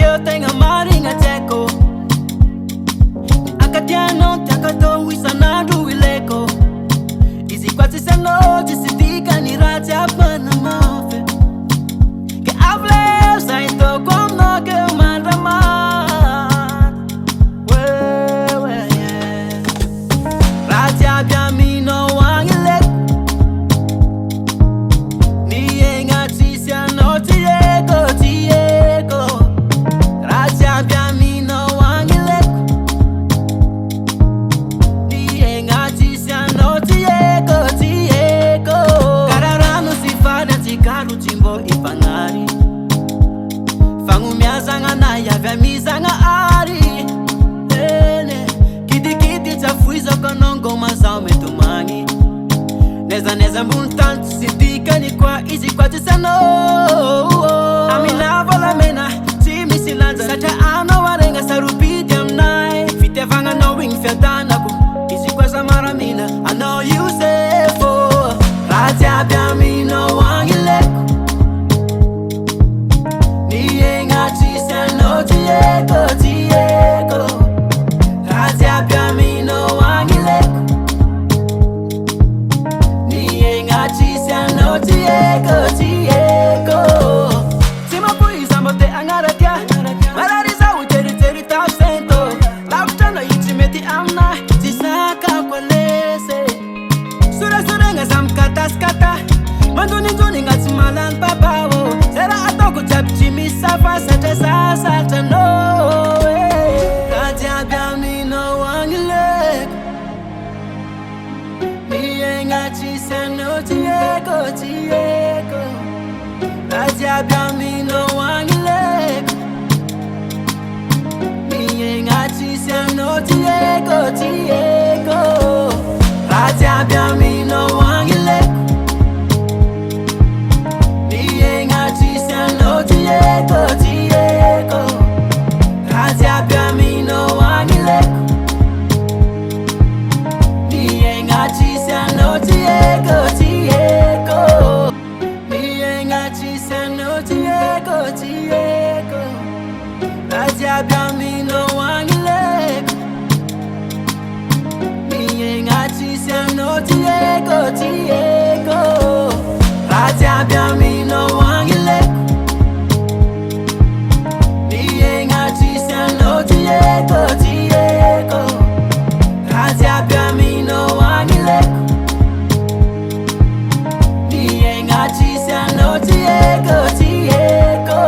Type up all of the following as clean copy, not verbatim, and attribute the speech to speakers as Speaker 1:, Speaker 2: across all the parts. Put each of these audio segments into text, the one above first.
Speaker 1: eu tenho marinha teco. Akatiano takato wisanadu ileko. Easy quasi se no dissidika ni rati apana mafe. Que avle saito kom no que manda ma. We yeah. Rati abiamino wangile. Ni enga tisia no tieko tieko. Rati abiamino wangile. Ni enga tisia no tieko tieko. Kararano sifada tikaru timbo ifangari. Fangu miazanga na ya vya mizanga ari. Kiti kiti chafuizo konongo mazao metumani. Neza mbuntantu sitika ni kwa izi kwa tisano. Aminao la mena timi silanza. Sacha ano warenga sarupidi amnai. Fite vanga no wing fiatanaku. Izi kwa samaramina I know you say for. Rati abiamino wangileku. Ni enga tisa no tieko tieko. Rati abiamino wangileku. Ni enga tisa no tieko tieko. Sima puisa mote angaratia. Malariza uteri teri tausento. Lautano ichimeti amna. Tisaka kwa lese. Sura nga zamkataskata. Manduni njuni nga timalan papawo. Sera atoko chapchimi safa sate sasata no. Rati abiamino wangilek. Ni enga tisa no tieko tieko. Rati abiamino wangilek. Ni enga tisa no tieko tieko. Rati abiamino wangilek. Ni enga tisa no tieko tieko. Rati abiamino wangilek. Ni enga tisa no tieko tieko. Ni enga tisa no tieko tieko. Rati abiamino wangilek. Ni enga tisa no tieko tieko. Rati abiamino wangilek. Ni enga tisa no tieko tieko. Rati abiamino wangilek. Ni enga tisa no tieko tieko.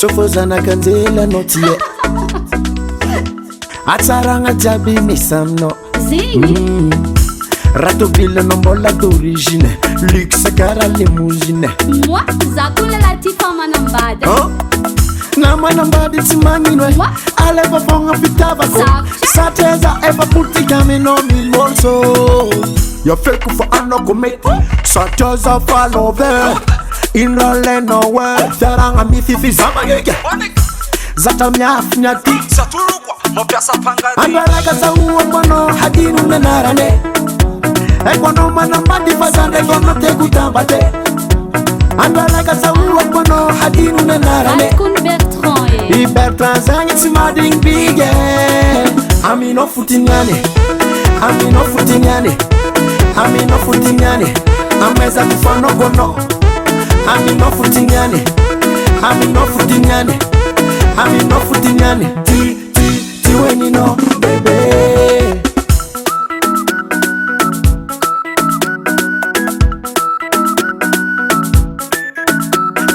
Speaker 1: Chofozana kanzela notie Atsaranga jabi misamno Rato ville non bolla d'origine Luxe cara limousine
Speaker 2: Moi, zakula la tifa manambada
Speaker 1: Na manambada tsimamino Aleva fonga pitavako Sateza eva putika mino milmonso Yo fake for anokometi Sateza follow there Inrole nowhere Feranga mififi zamagege Zata miaf nyati
Speaker 3: Saturukwa Mopiasa pangadi
Speaker 1: Angaraka sa uwakono Hadinu nanarane Ekono manambadi fazande Gono tegu tambate Angaraka sa uwakono Hadinu nanarane
Speaker 2: Kun Bertrand
Speaker 1: Bertrand zangi tsimading bige Amino futinyane Amino futinyane Amino futinyane Ameza kufano gono Amino futinyane Amino futinyane Amino futinyane Ti when you know baby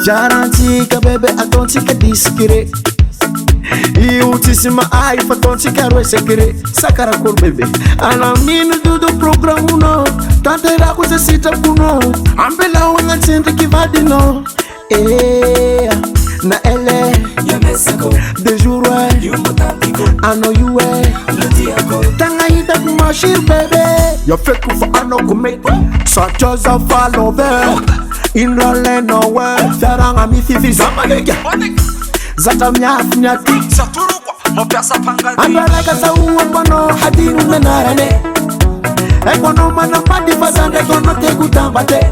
Speaker 1: Jarantika baby atontika diskire Iutisima ai fatontika rosekire Sakara kor baby Alamino dudu programuno Tantera kuse sita kuno Ambela wanga tsende kivadino Na ele De jour I know you Tanga hita kumashir baby Yo fake for anokometi Such as a follow there In role nowhere Feranga mififi zamagege Zata miaf nyati
Speaker 3: Saturukwa Mopiasa pangadi
Speaker 1: Angaraka sa uwakono Hadinu nanarane Ekono manambadi fazande Gono tegu tambate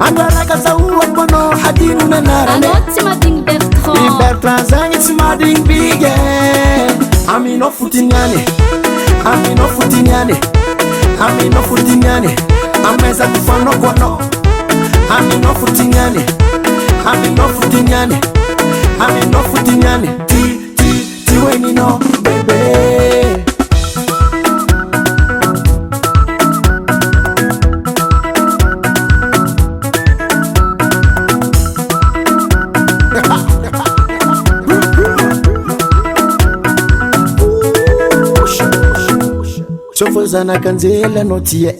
Speaker 1: Angaraka sa uwakono Hadinu nanarane
Speaker 2: Anotimading Bertrand
Speaker 1: Bertrand zangi tsimading bige Amino futinyane Amino futinyane Amino futinyane Ameza kufano kono Amino futinyane Amino futinyane Amino futinyane Ti when you know baby Chofozana kanzela notie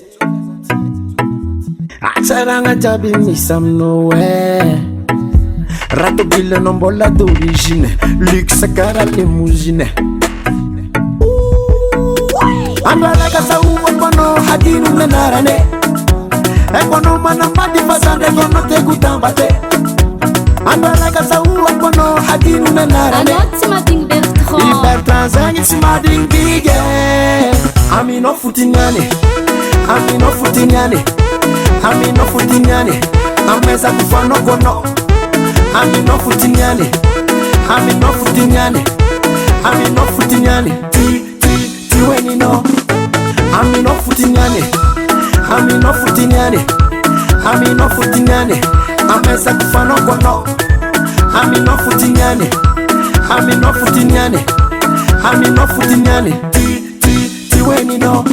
Speaker 1: Atsaranga jabi misamno Rato ville non bolla d'origine Luxe cara limousine Angaraka sa uwakono Hadinu nanarane Ekono manambadi fazande Gono tegu tambate Angaraka sa uwakono Hadinu nanarane
Speaker 2: Anotimading Bertrand
Speaker 1: Bertrand zangi tsimading bige Amino futinyane Amino futinyane Amino futinyane Ameza kufano kono Amino futinyane Amino futinyane Amino futinyane Ti when you know Amino futinyane Amino futinyane Amino futinyane Ameza kufano kono Amino futinyane Amino futinyane Amino futinyane Ti when you know